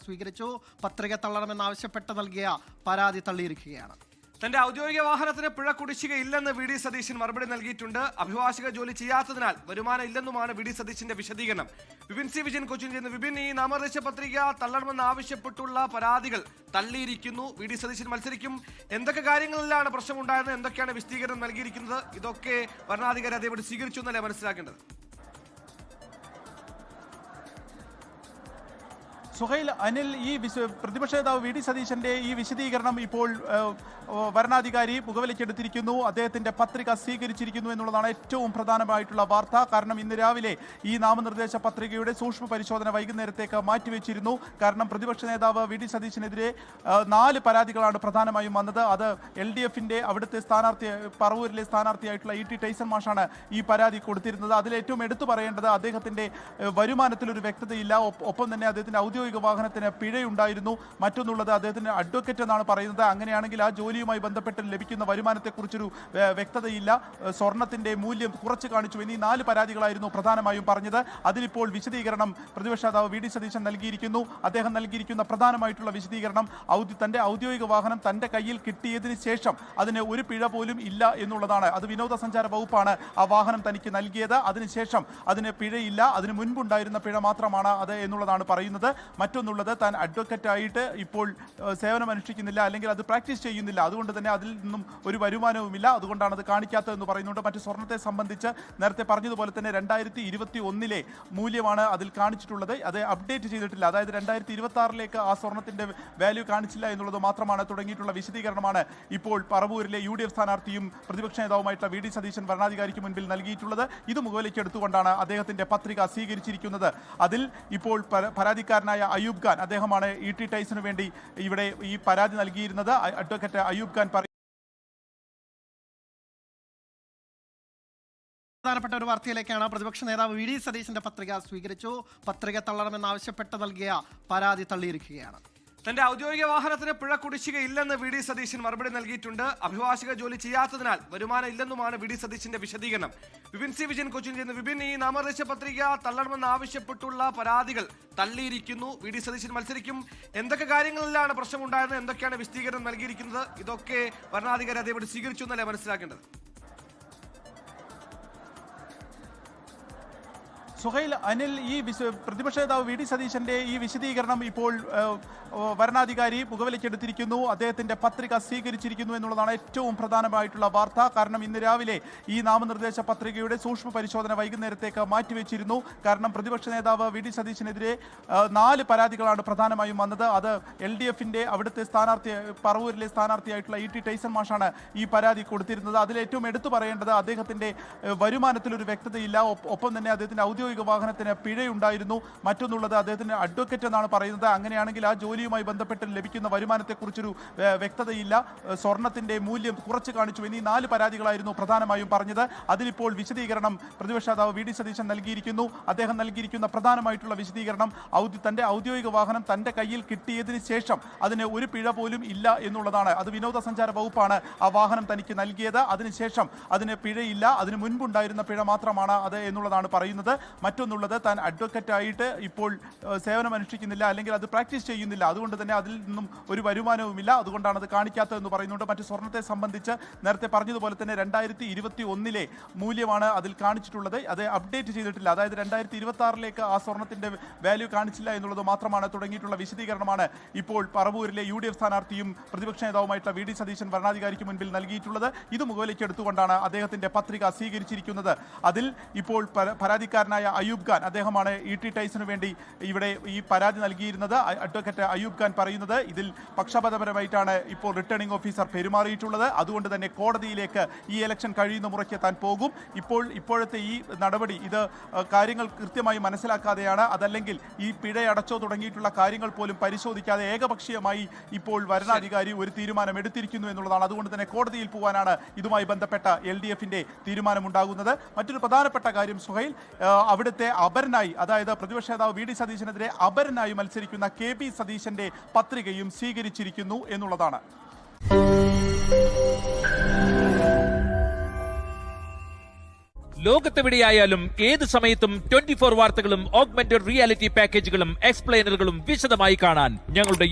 സ്വീകരിച്ചു. പത്രിക തള്ളണമെന്നാവശ്യപ്പെട്ട് നൽകിയ പരാതി തള്ളിയിരിക്കുകയാണ്. തന്റെ ഔദ്യോഗിക വാഹനത്തിന് പിഴ കുടിശ്ശികയില്ലെന്ന് വി ഡി സതീശൻ മറുപടി നൽകിയിട്ടുണ്ട്. അഭിഭാഷക ജോലി ചെയ്യാത്തതിനാൽ വരുമാനം ഇല്ലെന്നുമാണ് വി ഡി സതീശന്റെ വിശദീകരണം. വിപിൻ സി വിജയൻ കൊച്ചിൻ ചെയ്യുന്നു. വിപിൻ, ഈ നാമനിർദ്ദേശ പത്രിക തള്ളണമെന്ന് ആവശ്യപ്പെട്ടുള്ള പരാതികൾ തള്ളിയിരിക്കുന്നു. വി ഡി സതീശൻ മത്സരിക്കും. എന്തൊക്കെ കാര്യങ്ങളിലാണ് പ്രശ്നമുണ്ടായത്, എന്തൊക്കെയാണ് വിശദീകരണം നൽകിയിരിക്കുന്നത്? ഇതൊക്കെ വരണാധികാരി അതേപടി സ്വീകരിച്ചു എന്നല്ലേ മനസ്സിലാക്കേണ്ടത്? സുഹൈൽ, അനിൽ, ഈ പ്രതിപക്ഷ നേതാവ് വി ഡി സതീശന്റെ ഈ വിശദീകരണം ഇപ്പോൾ വരണാധികാരി മുഖവിലക്കെടുത്തിരിക്കുന്നു. അദ്ദേഹത്തിന്റെ പത്രിക സ്വീകരിച്ചിരിക്കുന്നു എന്നുള്ളതാണ് ഏറ്റവും പ്രധാനമായിട്ടുള്ള വാർത്ത. കാരണം ഇന്ന് രാവിലെ ഈ നാമനിർദ്ദേശ പത്രികയുടെ സൂക്ഷ്മ പരിശോധന വൈകുന്നേരത്തേക്ക് മാറ്റിവെച്ചിരുന്നു. കാരണം പ്രതിപക്ഷ നേതാവ് വി ഡി സതീശനെതിരെ 4 പരാതികളാണ് പ്രധാനമായും വന്നത്. അത് LDFന്റെ അവിടുത്തെ സ്ഥാനാർത്ഥി, പറവൂരിലെ സ്ഥാനാർത്ഥിയായിട്ടുള്ള E.T. ടൈസൺ മാഷാണ് ഈ പരാതി കൊടുത്തിരുന്നത്. അതിലേറ്റവും എടുത്തു പറയേണ്ടത് അദ്ദേഹത്തിന്റെ വരുമാനത്തിലൊരു വ്യക്തതയില്ല. ഒപ്പം തന്നെ അദ്ദേഹത്തിന്റെ ഔദ്യോഗിക വാഹനത്തിന് പിഴയുണ്ടായിരുന്നു. മറ്റൊന്നുള്ളത് അദ്ദേഹത്തിന് അഡ്വക്കേറ്റ് എന്നാണ് പറയുന്നത്. അങ്ങനെയാണെങ്കിൽ ആ ജോലിയുമായി ബന്ധപ്പെട്ട് ലഭിക്കുന്ന വരുമാനത്തെക്കുറിച്ചൊരു വ്യക്തതയില്ല. സ്വർണത്തിന്റെ മൂല്യം കുറച്ച് കാണിച്ചു എന്നീ 4 പരാതികളായിരുന്നു പ്രധാനമായും പറഞ്ഞത്. അതിലിപ്പോൾ വിശദീകരണം പ്രതിപക്ഷ നേതാവ് വി ഡി സതീശൻ നൽകിയിരിക്കുന്നു. അദ്ദേഹം നൽകിയിരിക്കുന്ന പ്രധാനമായിട്ടുള്ള വിശദീകരണം തന്റെ ഔദ്യോഗിക വാഹനം തന്റെ കയ്യിൽ കിട്ടിയതിന് ശേഷം അതിന് ഒരു പിഴ പോലും ഇല്ല എന്നുള്ളതാണ്. അത് വിനോദസഞ്ചാര വകുപ്പാണ് ആ വാഹനം തനിക്ക് നൽകിയത്. അതിനുശേഷം അതിന് പിഴയില്ല, അതിന് മുൻപുണ്ടായിരുന്ന പിഴ മാത്രമാണ് അത് എന്നുള്ളതാണ് പറയുന്നത്. മറ്റൊന്നുള്ളത്, താൻ അഡ്വക്കറ്റായിട്ട് ഇപ്പോൾ സേവനം അനുഷ്ഠിക്കുന്നില്ല, അല്ലെങ്കിൽ അത് പ്രാക്ടീസ് ചെയ്യുന്നില്ല. അതുകൊണ്ട് തന്നെ അതിൽ നിന്നും ഒരു വരുമാനവുമില്ല. അതുകൊണ്ടാണ് അത് കാണിക്കാത്തതെന്ന് പറയുന്നുണ്ട്. മറ്റ് സ്വർണത്തെ സംബന്ധിച്ച് നേരത്തെ പറഞ്ഞതുപോലെ തന്നെ 2021 മൂല്യമാണ് അതിൽ കാണിച്ചിട്ടുള്ളത്. അത് അപ്ഡേറ്റ് ചെയ്തിട്ടില്ല. അതായത് 2026 ആ സ്വർണത്തിന്റെ വാല്യൂ കാണിച്ചില്ല എന്നുള്ളത് മാത്രമാണ്. തുടങ്ങിയിട്ടുള്ള വിശദീകരണമാണ് ഇപ്പോൾ പറവൂരിലെ UDF സ്ഥാനാർത്ഥിയും പ്രതിപക്ഷ നേതാവുമായിട്ടുള്ള വി ഡി സതീശൻ ഭരണാധികാരിക്ക് മുൻപിൽ നൽകിയിട്ടുള്ളത്. ഇത് മുഖവിലേക്ക് എടുത്തുകൊണ്ടാണ് അദ്ദേഹത്തിന്റെ പത്രിക സ്വീകരിച്ചിരിക്കുന്നത്. അതിൽ ഇപ്പോൾ പരാതിക്കാരനായ അയൂബ് ഖാൻ, അദ്ദേഹമാണ് E.T. ടൈസന് വേണ്ടി ഇവിടെ ഈ പരാതി നൽകിയിരുന്നത്. അഡ്വക്കേറ്റ് അയൂബ് ഖാൻ പ്രധാനപ്പെട്ട ഒരു വാർത്തയിലേക്കാണ്. പ്രതിപക്ഷ നേതാവ് വി ഡി സതീശന്റെ പത്രിക സ്വീകരിച്ചു. പത്രിക തള്ളണമെന്നാവശ്യപ്പെട്ട് നൽകിയ പരാതി തള്ളിയിരിക്കുകയാണ്. തന്റെ ഔദ്യോഗിക വാഹനത്തിന് പിഴ കുടിശ്ശികയില്ലെന്ന് വി ഡി സതീശൻ മറുപടി നൽകിയിട്ടുണ്ട്. അഭിഭാഷക ജോലി ചെയ്യാത്തതിനാൽ വരുമാനം ഇല്ലെന്നുമാണ് വി ഡി സതീശന്റെ വിശദീകരണം. വിപിൻ സി വിജയൻ കൊച്ചിൻ ചെയ്യുന്നു. വിപിൻ, ഈ നാമനിർദ്ദേശ പത്രിക തള്ളണമെന്ന് ആവശ്യപ്പെട്ടുള്ള പരാതികൾ തള്ളിയിരിക്കുന്നു. വി ഡി സതീശൻ മത്സരിക്കും. എന്തൊക്കെ കാര്യങ്ങളിലാണ് പ്രശ്നമുണ്ടായത്, എന്തൊക്കെയാണ് വിശദീകരണം നൽകിയിരിക്കുന്നത്? ഇതൊക്കെ വരണാധികാരി അതേപടി സ്വീകരിച്ചു എന്നല്ലേ മനസ്സിലാക്കേണ്ടത്? സുഹൈൽ, അനിൽ, ഈ പ്രതിപക്ഷ നേതാവ് വി ഡി സതീശന്റെ ഈ വിശദീകരണം ഇപ്പോൾ വരണാധികാരി മുഖവിലക്കെടുത്തിരിക്കുന്നു. അദ്ദേഹത്തിന്റെ പത്രിക സ്വീകരിച്ചിരിക്കുന്നു എന്നുള്ളതാണ് ഏറ്റവും പ്രധാനമായിട്ടുള്ള വാർത്ത. കാരണം ഇന്ന് രാവിലെ ഈ നാമനിർദ്ദേശ പത്രികയുടെ സൂക്ഷ്മ പരിശോധന വൈകുന്നേരത്തേക്ക് മാറ്റിവെച്ചിരുന്നു. കാരണം പ്രതിപക്ഷ നേതാവ് വി ഡി സതീശനെതിരെ 4 പരാതികളാണ് പ്രധാനമായും വന്നത്. അത് LDFന്റെ അവിടുത്തെ സ്ഥാനാർത്ഥി, പറവൂരിലെ സ്ഥാനാർത്ഥിയായിട്ടുള്ള E.T. ടൈസൺ മാഷാണ് ഈ പരാതി കൊടുത്തിരുന്നത്. അതിലേറ്റവും എടുത്തു പറയേണ്ടത് അദ്ദേഹത്തിന്റെ വരുമാനത്തിലൊരു വ്യക്തതയില്ല. ഒപ്പം തന്നെ അദ്ദേഹത്തിന്റെ ഔദ്യോഗിക വാഹനത്തിന് പിഴയുണ്ടായിരുന്നു. മറ്റൊന്നുള്ളത്, അദ്ദേഹത്തിന് അഡ്വക്കേറ്റ് എന്നാണ് പറയുന്നത്. അങ്ങനെയാണെങ്കിൽ ആ ജോലിയുമായി ബന്ധപ്പെട്ട് ലഭിക്കുന്ന വരുമാനത്തെക്കുറിച്ചൊരു വ്യക്തതയില്ല. സ്വർണത്തിന്റെ മൂല്യം കുറച്ച് കാണിച്ചു എന്നീ 4 പരാതികളായിരുന്നു പ്രധാനമായും പറഞ്ഞത്. അതിലിപ്പോൾ വിശദീകരണം പ്രതിപക്ഷ നേതാവ് വി ഡി സതീശൻ നൽകിയിരിക്കുന്നു. അദ്ദേഹം നൽകിയിരിക്കുന്ന പ്രധാനമായിട്ടുള്ള വിശദീകരണം തന്റെ ഔദ്യോഗിക വാഹനം തന്റെ കയ്യിൽ കിട്ടിയതിന് ശേഷം അതിന് ഒരു പിഴ പോലും ഇല്ല എന്നുള്ളതാണ്. അത് വിനോദസഞ്ചാര വകുപ്പാണ് ആ വാഹനം തനിക്ക് നൽകിയത്. അതിനുശേഷം അതിന് പിഴയില്ല, അതിന് മുൻപുണ്ടായിരുന്ന പിഴ മാത്രമാണ് അത് എന്നുള്ളതാണ് പറയുന്നത്. മറ്റൊന്നുള്ളത്, താൻ അഡ്വക്കറ്റായിട്ട് ഇപ്പോൾ സേവനം അനുഷ്ഠിക്കുന്നില്ല, അല്ലെങ്കിൽ അത് പ്രാക്ടീസ് ചെയ്യുന്നില്ല. അതുകൊണ്ട് തന്നെ അതിൽ നിന്നും ഒരു വരുമാനവുമില്ല. അതുകൊണ്ടാണ് അത് കാണിക്കാത്തതെന്ന് പറയുന്നുണ്ട്. മറ്റ് സ്വർണത്തെ സംബന്ധിച്ച് നേരത്തെ പറഞ്ഞതുപോലെ തന്നെ 2021 മൂല്യമാണ് അതിൽ കാണിച്ചിട്ടുള്ളത്. അത് അപ്ഡേറ്റ് ചെയ്തിട്ടില്ല. അതായത് 2026 ആ സ്വർണത്തിന്റെ വാല്യൂ കാണിച്ചില്ല എന്നുള്ളത് മാത്രമാണ്. തുടങ്ങിയിട്ടുള്ള വിശദീകരണമാണ് ഇപ്പോൾ പറവൂരിലെ UDF സ്ഥാനാർത്ഥിയും പ്രതിപക്ഷ നേതാവുമായിട്ടുള്ള വി ഡി സതീശൻ ഭരണാധികാരിക്ക് മുൻപിൽ നൽകിയിട്ടുള്ളത്. ഇത് മുഖവിലേക്ക് എടുത്തുകൊണ്ടാണ് അദ്ദേഹത്തിന്റെ പത്രിക സ്വീകരിച്ചിരിക്കുന്നത്. അതിൽ ഇപ്പോൾ പരാതിക്കാരനായ അയൂബ് ഖാൻ, അദ്ദേഹമാണ് E.T. ടൈസന് വേണ്ടി ഇവിടെ ഈ പരാതി നൽകിയിരുന്നത്. അഡ്വക്കേറ്റ് അയൂബ് ഖാൻ പറയുന്നത്, ഇതിൽ പക്ഷപാതപരമായിട്ടാണ് ഇപ്പോൾ റിട്ടേണിംഗ് ഓഫീസർ പെരുമാറിയിട്ടുള്ളത്. അതുകൊണ്ട് തന്നെ കോടതിയിലേക്ക് ഈ ഇലക്ഷൻ കഴിയുന്ന മുറയ്ക്ക് താൻ പോകും. ഇപ്പോഴത്തെ ഈ നടപടി ഇത് കാര്യങ്ങൾ കൃത്യമായി മനസ്സിലാക്കാതെയാണ്. അതല്ലെങ്കിൽ ഈ പിഴയടച്ചോ തുടങ്ങിയിട്ടുള്ള കാര്യങ്ങൾ പോലും പരിശോധിക്കാതെ ഏകപക്ഷീയമായി ഇപ്പോൾ വരണാധികാരി ഒരു തീരുമാനം എടുത്തിരിക്കുന്നു എന്നുള്ളതാണ്. അതുകൊണ്ട് തന്നെ കോടതിയിൽ പോകാനാണ് ഇതുമായി ബന്ധപ്പെട്ട LDFന്റെ തീരുമാനമുണ്ടാകുന്നത്. മറ്റൊരു പ്രധാനപ്പെട്ട കാര്യം സുഹൈൽ, അവിടുത്തെ അപരനായി, അതായത് പ്രതിപക്ഷ നേതാവ് വി ഡി സതീശനെതിരെ അപരനായി മത്സരിക്കുന്ന KP സതീശന്റെ പത്രികയും സ്വീകരിച്ചിരിക്കുന്നു എന്നുള്ളതാണ്. ലോകത്തെവിടെയായാലും ഏത് സമയത്തും 24 വാർത്തകളും ഓഗ്മെന്റഡ് റിയാലിറ്റി പാക്കേജുകളും എക്സ്പ്ലെയിനറുകളും വിശദമായി കാണാൻ ഞങ്ങളുടെ